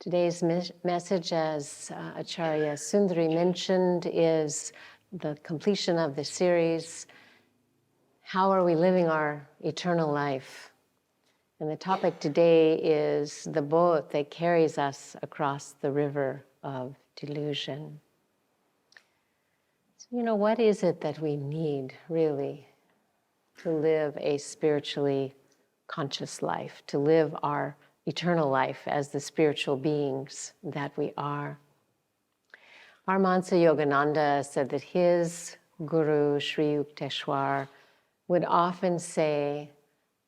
Today's message, as Acharya Sundari mentioned, is the completion of the series, How Are We Living Our Eternal Life? And the topic today is the boat that carries us across the river of delusion. So, what is it that we need, really, to live a spiritually conscious life, to live our eternal life as the spiritual beings that we are? Paramahansa Yogananda said that his guru, Sri Yukteswar, would often say,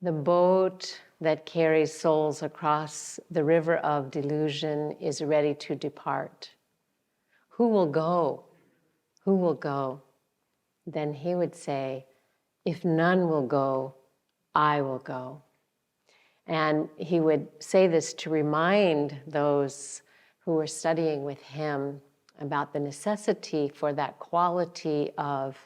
the boat that carries souls across the river of delusion is ready to depart. Who will go? Who will go? Then he would say, if none will go, I will go. And he would say this to remind those who were studying with him about the necessity for that quality of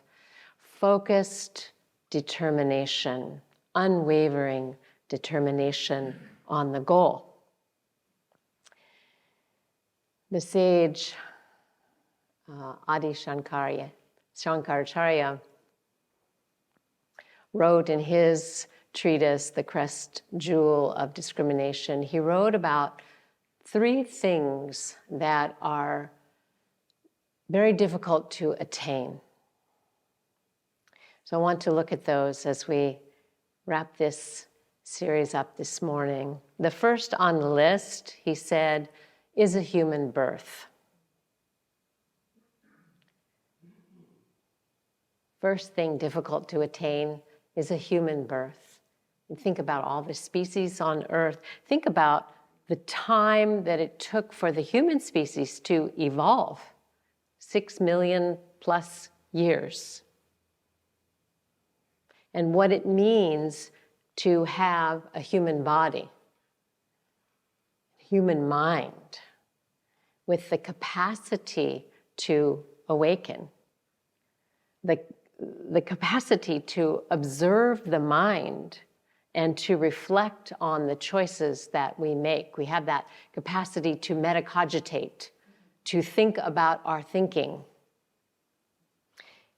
focused determination, unwavering determination on the goal. The sage Adi Shankaracharya wrote in his treatise, The Crest Jewel of Discrimination, he wrote about 3 things that are very difficult to attain. So I want to look at those as we wrap this series up this morning. The first on the list, he said, is a human birth. First thing difficult to attain is a human birth. And think about all the species on Earth. Think about the time that it took for the human species to evolve. 6 million plus years. And what it means to have a human body, human mind, with the capacity to awaken, the capacity to observe the mind and to reflect on the choices that we make. We have that capacity to metacogitate, to think about our thinking.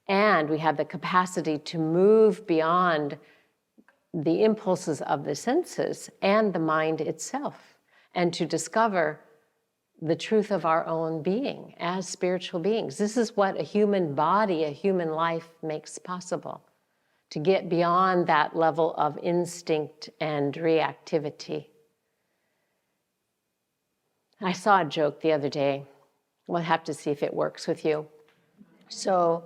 And we have the capacity to move beyond the impulses of the senses and the mind itself, and to discover the truth of our own being as spiritual beings. This is what a human body, a human life makes possible. To get beyond that level of instinct and reactivity. I saw a joke the other day. We'll have to see if it works with you. So,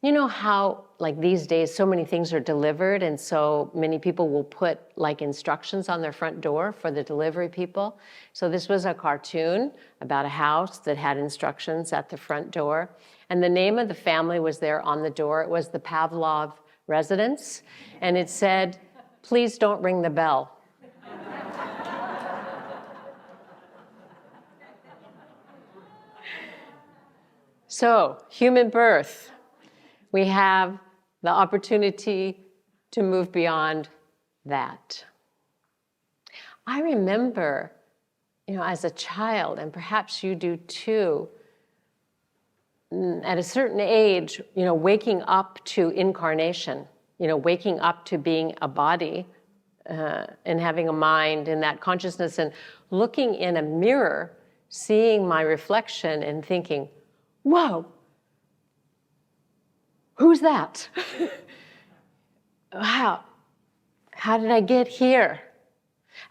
you know how, like these days, so many things are delivered, and so many people will put like instructions on their front door for the delivery people. So this was a cartoon about a house that had instructions at the front door. And the name of the family was there on the door. It was the Pavlov residence. And it said, please don't ring the bell. So, human birth. We have the opportunity to move beyond that. I remember, as a child, and perhaps you do too, at a certain age, waking up to incarnation, waking up to being a body and having a mind and that consciousness, and looking in a mirror, seeing my reflection and thinking, whoa, who's that? How did I get here?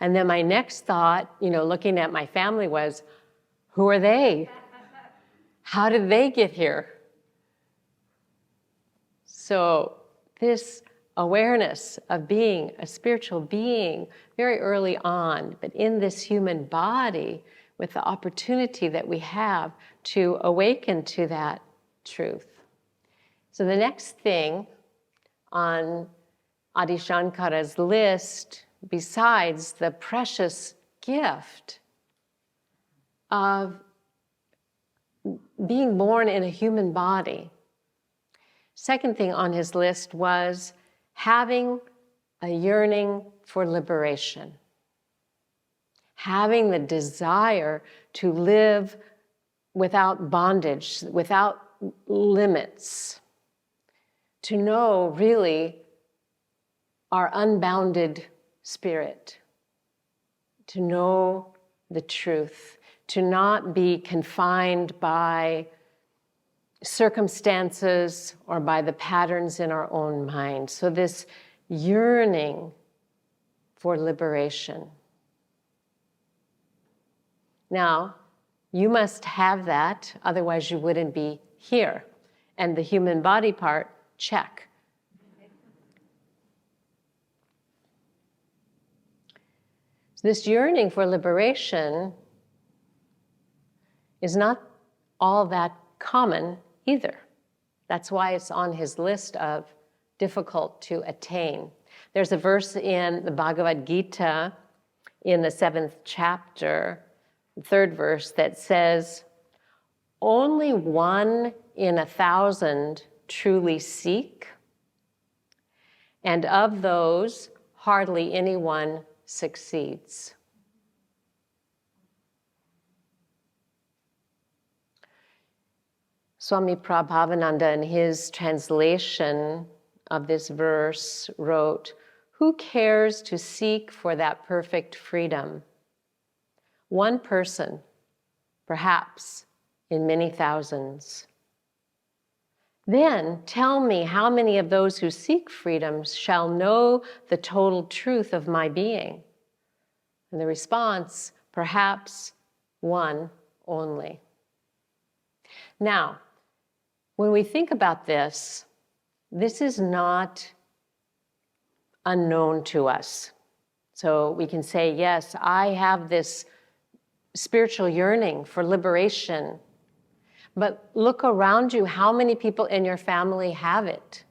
And then my next thought, looking at my family was, who are they? How did they get here? So this awareness of being a spiritual being very early on, but in this human body, with the opportunity that we have to awaken to that truth. So the next thing on Adi Shankara's list, besides the precious gift of being born in a human body, second thing on his list was having a yearning for liberation. having the desire to live without bondage, without limits, to know really our unbounded spirit, to know the truth, to not be confined by circumstances or by the patterns in our own mind. So this yearning for liberation. Now, you must have that, otherwise you wouldn't be here. And the human body part, check. This yearning for liberation is not all that common either. That's why it's on his list of difficult to attain. There's a verse in the Bhagavad Gita in the 7th chapter, the 3rd verse, that says, only 1 in 1,000 truly seek, and of those, hardly anyone succeeds. Swami Prabhavananda, in his translation of this verse, wrote, "Who cares to seek for that perfect freedom? One person, perhaps in many thousands. Then tell me how many of those who seek freedom shall know the total truth of my being?" And the response, perhaps one only. Now, when we think about this, this is not unknown to us. So we can say, yes, I have this spiritual yearning for liberation. But look around you, how many people in your family have it?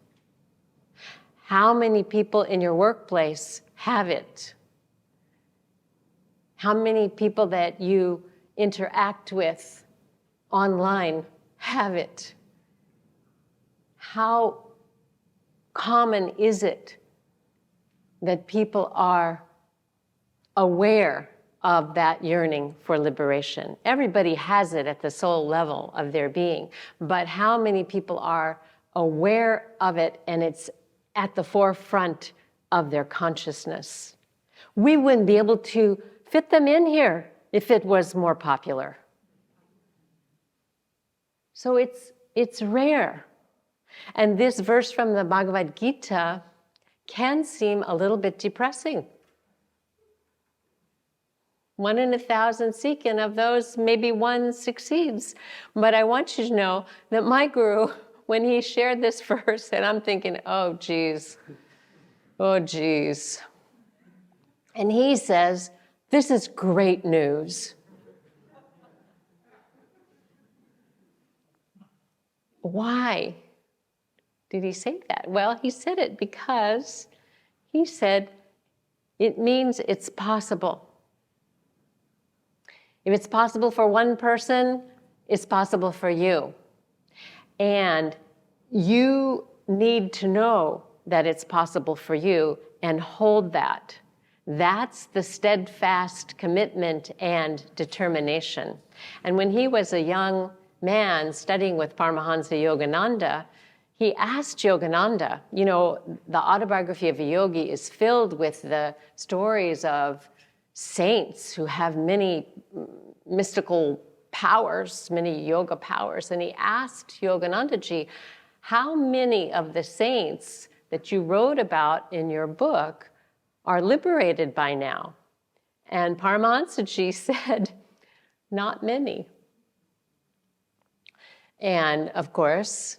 How many people in your workplace have it? How many people that you interact with online have it? How common is it that people are aware of that yearning for liberation? Everybody has it at the soul level of their being, but how many people are aware of it and it's at the forefront of their consciousness? We wouldn't be able to fit them in here if it was more popular. So it's rare. And this verse from the Bhagavad Gita can seem a little bit depressing. 1 in 1,000 seek, and of those, maybe one succeeds. But I want you to know that my guru, when he shared this verse, and I'm thinking, oh geez. And he says, this is great news. Why did he say that? Well, he said it because he said it means it's possible. If it's possible for one person, it's possible for you. And you need to know that it's possible for you and hold that. That's the steadfast commitment and determination. And when he was a young man studying with Paramahansa Yogananda, he asked Yogananda, you know, the autobiography of a yogi is filled with the stories of saints who have many mystical powers, many yoga powers. And he asked Yoganandaji, how many of the saints that you wrote about in your book are liberated by now? And Paramahansaji said, not many. And of course,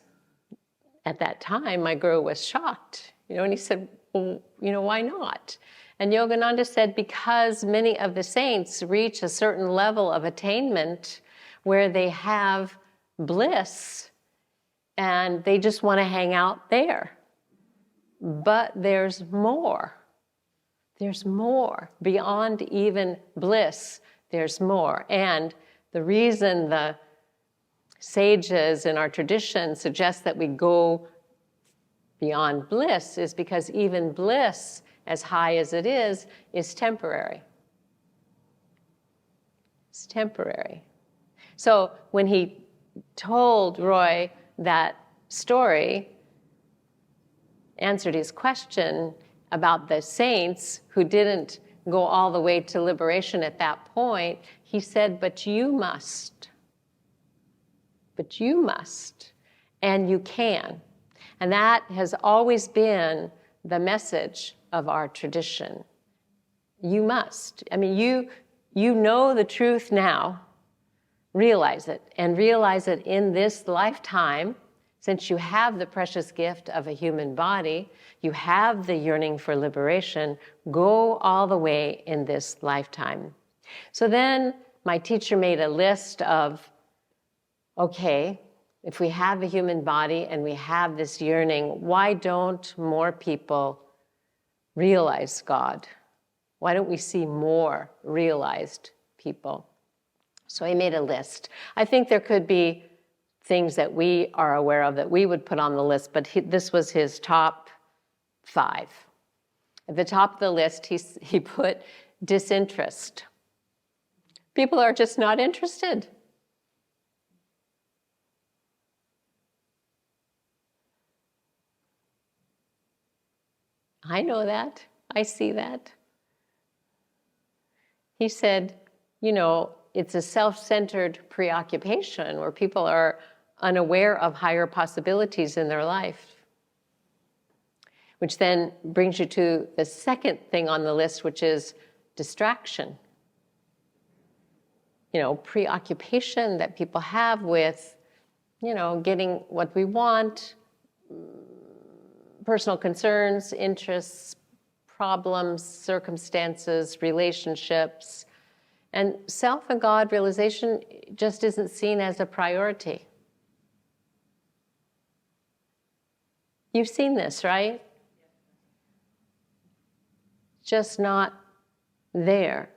at that time, my guru was shocked, and he said, well, why not? And Yogananda said, because many of the saints reach a certain level of attainment where they have bliss and they just want to hang out there. But there's more. There's more. Beyond even bliss, there's more. And the reason the sages in our tradition suggest that we go beyond bliss is because even bliss, as high as it is temporary. It's temporary. So when he told Roy that story, answered his question about the saints who didn't go all the way to liberation at that point, he said, but you must. But you must. And you can. And that has always been the message of our tradition. You must. I mean, you know the truth now. Realize it, and realize it in this lifetime. Since you have the precious gift of a human body, you have the yearning for liberation, go all the way in this lifetime. So then my teacher made a list of, okay, if we have a human body and we have this yearning, why don't more people realize God? Why don't we see more realized people? So he made a list. I think there could be things that we are aware of that we would put on the list, but this was his top 5. At the top of the list, he put disinterest. People are just not interested. I know that. I see that. He said, you know, it's a self-centered preoccupation where people are unaware of higher possibilities in their life. Which then brings you to the second thing on the list, which is distraction. You know, preoccupation that people have with, you know, getting what we want, personal concerns, interests, problems, circumstances, relationships. And self and God realization just isn't seen as a priority. You've seen this, right? Just not there.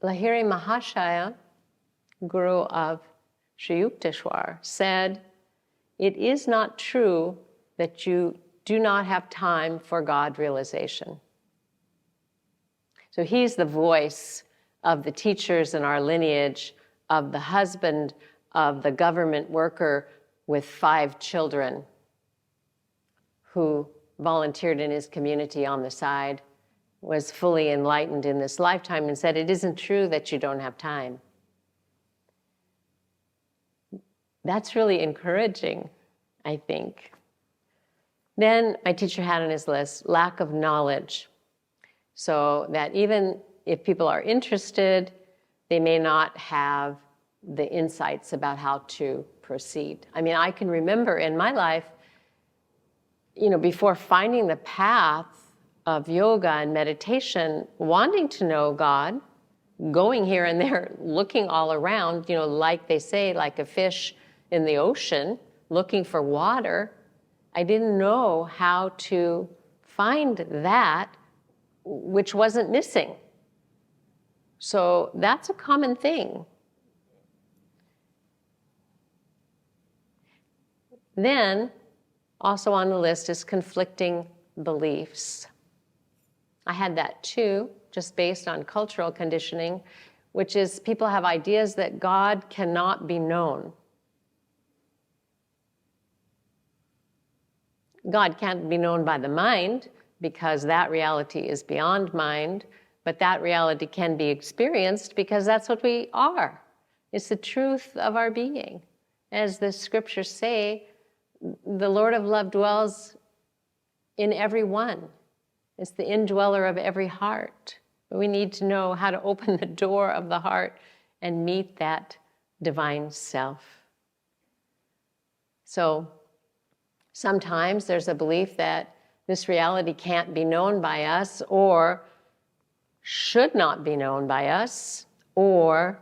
Lahiri Mahashaya, guru of Sri Yukteswar, said, it is not true that you do not have time for God realization. So he's the voice of the teachers in our lineage, of the husband of the government worker with 5 children who volunteered in his community on the side, was fully enlightened in this lifetime and said, it isn't true that you don't have time. That's really encouraging, I think. Then my teacher had on his list, lack of knowledge. So that even if people are interested, they may not have the insights about how to proceed. I mean, I can remember in my life, you know, before finding the path of yoga and meditation, wanting to know God, going here and there, looking all around, you know, like they say, like a fish in the ocean, looking for water. I didn't know how to find that which wasn't missing. So that's a common thing. Then, also on the list is conflicting beliefs. I had that too, just based on cultural conditioning, which is people have ideas that God cannot be known. God can't be known by the mind because that reality is beyond mind, but that reality can be experienced because that's what we are. It's the truth of our being. As the scriptures say, the Lord of love dwells in every one. It's the indweller of every heart. But we need to know how to open the door of the heart and meet that divine self. So sometimes there's a belief that this reality can't be known by us, or should not be known by us, or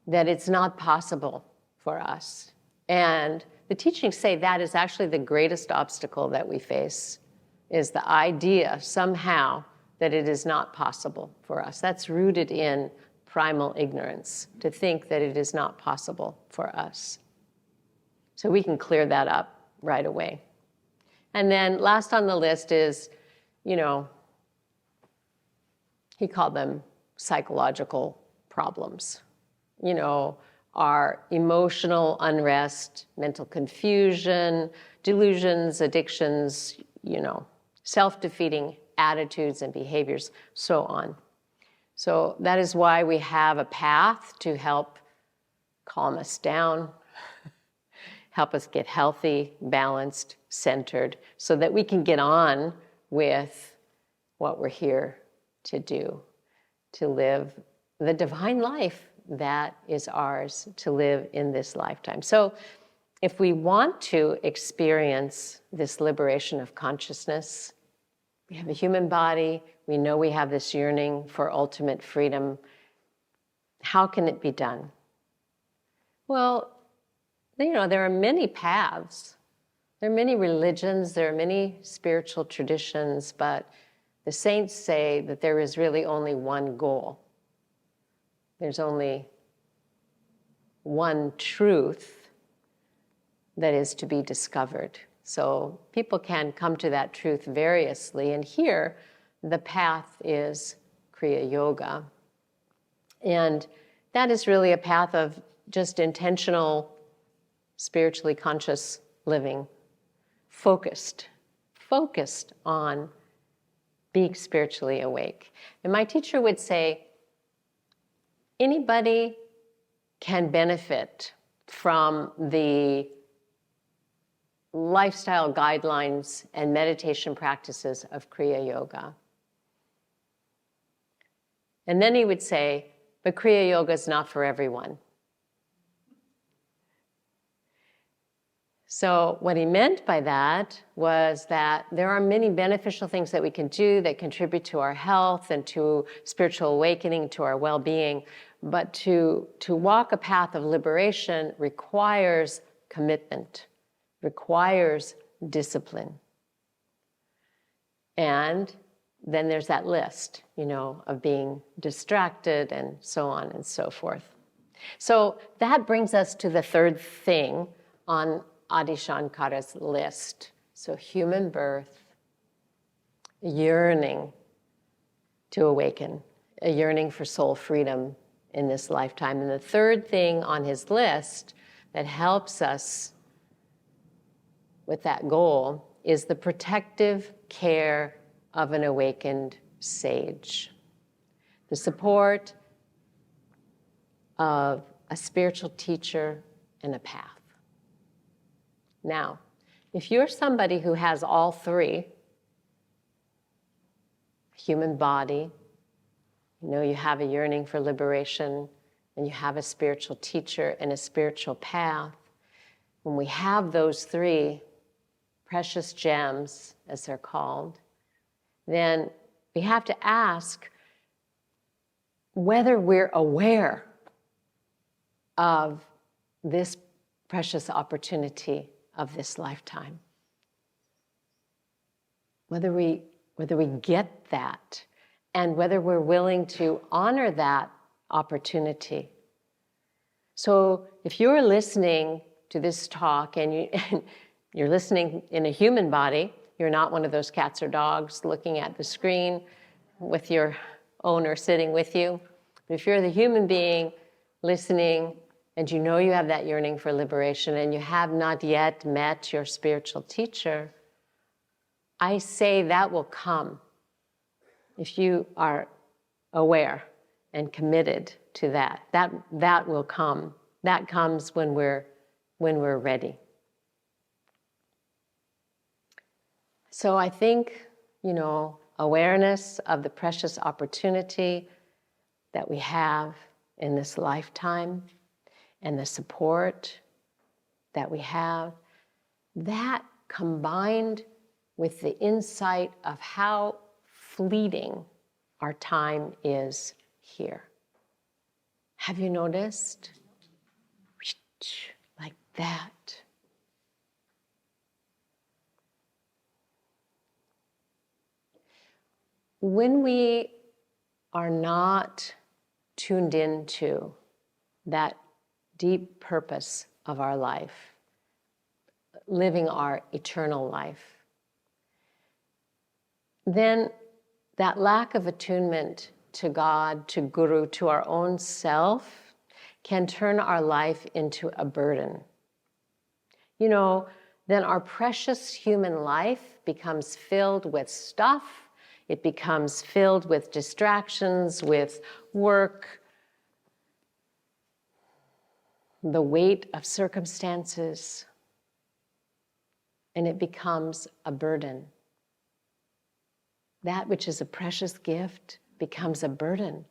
that it's not possible for us. And the teachings say that is actually the greatest obstacle that we face, is the idea somehow that it is not possible for us. That's rooted in primal ignorance, to think that it is not possible for us. So we can clear that up right away. And then last on the list is, you know, he called them psychological problems. Our emotional unrest, mental confusion, delusions, addictions, self-defeating attitudes and behaviors, so on. So that is why we have a path to help calm us down, help us get healthy, balanced, centered, so that we can get on with what we're here to do, to live the divine life that is ours to live in this lifetime. So if we want to experience this liberation of consciousness, we have a human body, we know we have this yearning for ultimate freedom. How can it be done? Well, there are many paths. There are many religions, there are many spiritual traditions, but the saints say that there is really only one goal. There's only one truth that is to be discovered. So people can come to that truth variously, and here the path is Kriya Yoga. And that is really a path of just intentional, spiritually conscious living, focused on being spiritually awake. And my teacher would say, anybody can benefit from the lifestyle guidelines and meditation practices of Kriya Yoga. And then he would say, but Kriya Yoga is not for everyone. So what he meant by that was that there are many beneficial things that we can do that contribute to our health and to spiritual awakening, to our well-being. But to walk a path of liberation requires commitment, requires discipline. And then there's that list, of being distracted and so on and so forth. So that brings us to the third thing on Adi Shankara's list. So human birth, yearning to awaken, a yearning for soul freedom in this lifetime. And the third thing on his list that helps us with that goal is the protective care of an awakened sage. The support of a spiritual teacher and a path. Now, if you're somebody who has all three, human body, you have a yearning for liberation, and you have a spiritual teacher and a spiritual path, when we have those three precious gems, as they're called, then we have to ask whether we're aware of this precious opportunity of this lifetime. Whether we get that, and whether we're willing to honor that opportunity. So if you're listening to this talk and you're listening in a human body, you're not one of those cats or dogs looking at the screen with your owner sitting with you. But if you're the human being listening and you have that yearning for liberation and you have not yet met your spiritual teacher, I say that will come if you are aware and committed to that. That will come. That comes when we're ready. So I think, awareness of the precious opportunity that we have in this lifetime and the support that we have, that combined with the insight of how fleeting our time is here. Have you noticed? Like that. When we are not tuned into that deep purpose of our life, living our eternal life, then that lack of attunement to God, to Guru, to our own self, can turn our life into a burden. You know, then our precious human life becomes filled with stuff. It becomes filled with distractions, with work, the weight of circumstances, and it becomes a burden. That which is a precious gift becomes a burden.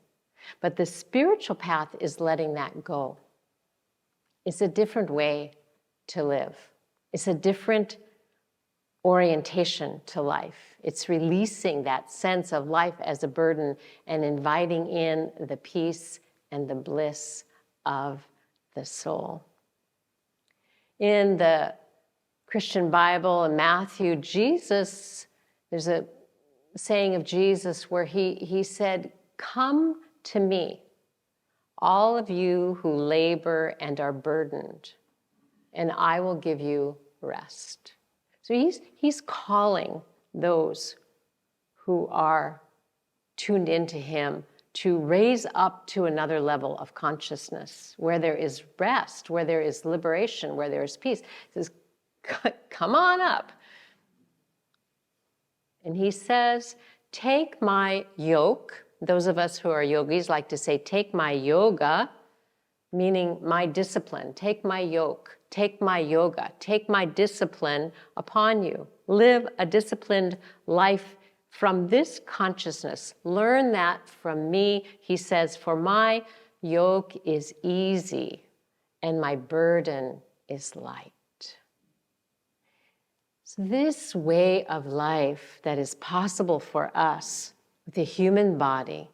But the spiritual path is letting that go. It's a different way to live. It's a different orientation to life. It's releasing that sense of life as a burden and inviting in the peace and the bliss of the soul. In the Christian Bible, in Matthew, Jesus, there's a saying of Jesus where he said, "Come to me, all of you who labor and are burdened, and I will give you rest." So he's calling those who are tuned into him to raise up to another level of consciousness where there is rest, where there is liberation, where there is peace. He says, come on up. And he says, take my yoke. Those of us who are yogis like to say, take my yoga, meaning my discipline. Take my yoke, take my yoga, take my discipline upon you. Live a disciplined life from this consciousness. Learn that from me. He says, for my yoke is easy and my burden is light. So this way of life that is possible for us with a human body,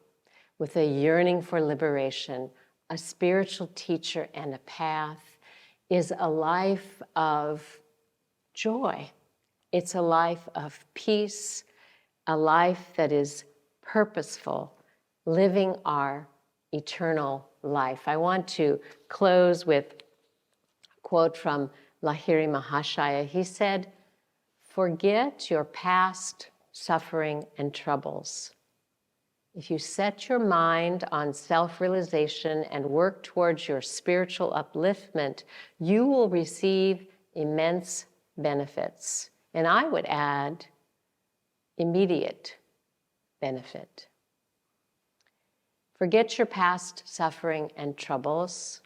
with a yearning for liberation, a spiritual teacher and a path, is a life of joy. It's a life of peace, a life that is purposeful, living our eternal life. I want to close with a quote from Lahiri Mahashaya. He said, "Forget your past suffering and troubles. If you set your mind on self-realization and work towards your spiritual upliftment, you will receive immense benefits." And I would add, immediate benefit. Forget your past suffering and troubles.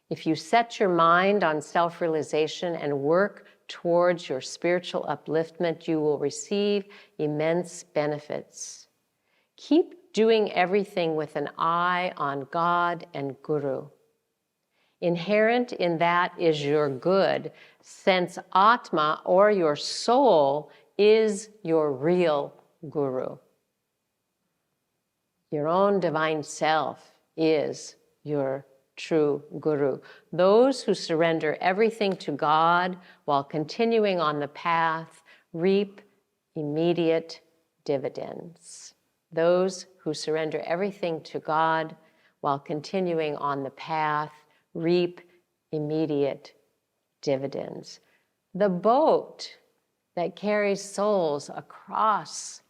If you set your mind on self-realization and work towards your spiritual upliftment, you will receive immense benefits. Keep doing everything with an eye on God and Guru. Inherent in that is your good, since Atma, or your soul, is your real Guru. Your own divine self is your true Guru. Those who surrender everything to God while continuing on the path reap immediate dividends. Those who surrender everything to God while continuing on the path reap immediate dividends. The boat that carries souls across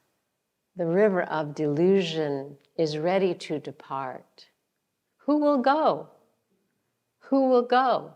the river of delusion is ready to depart. Who will go? Who will go?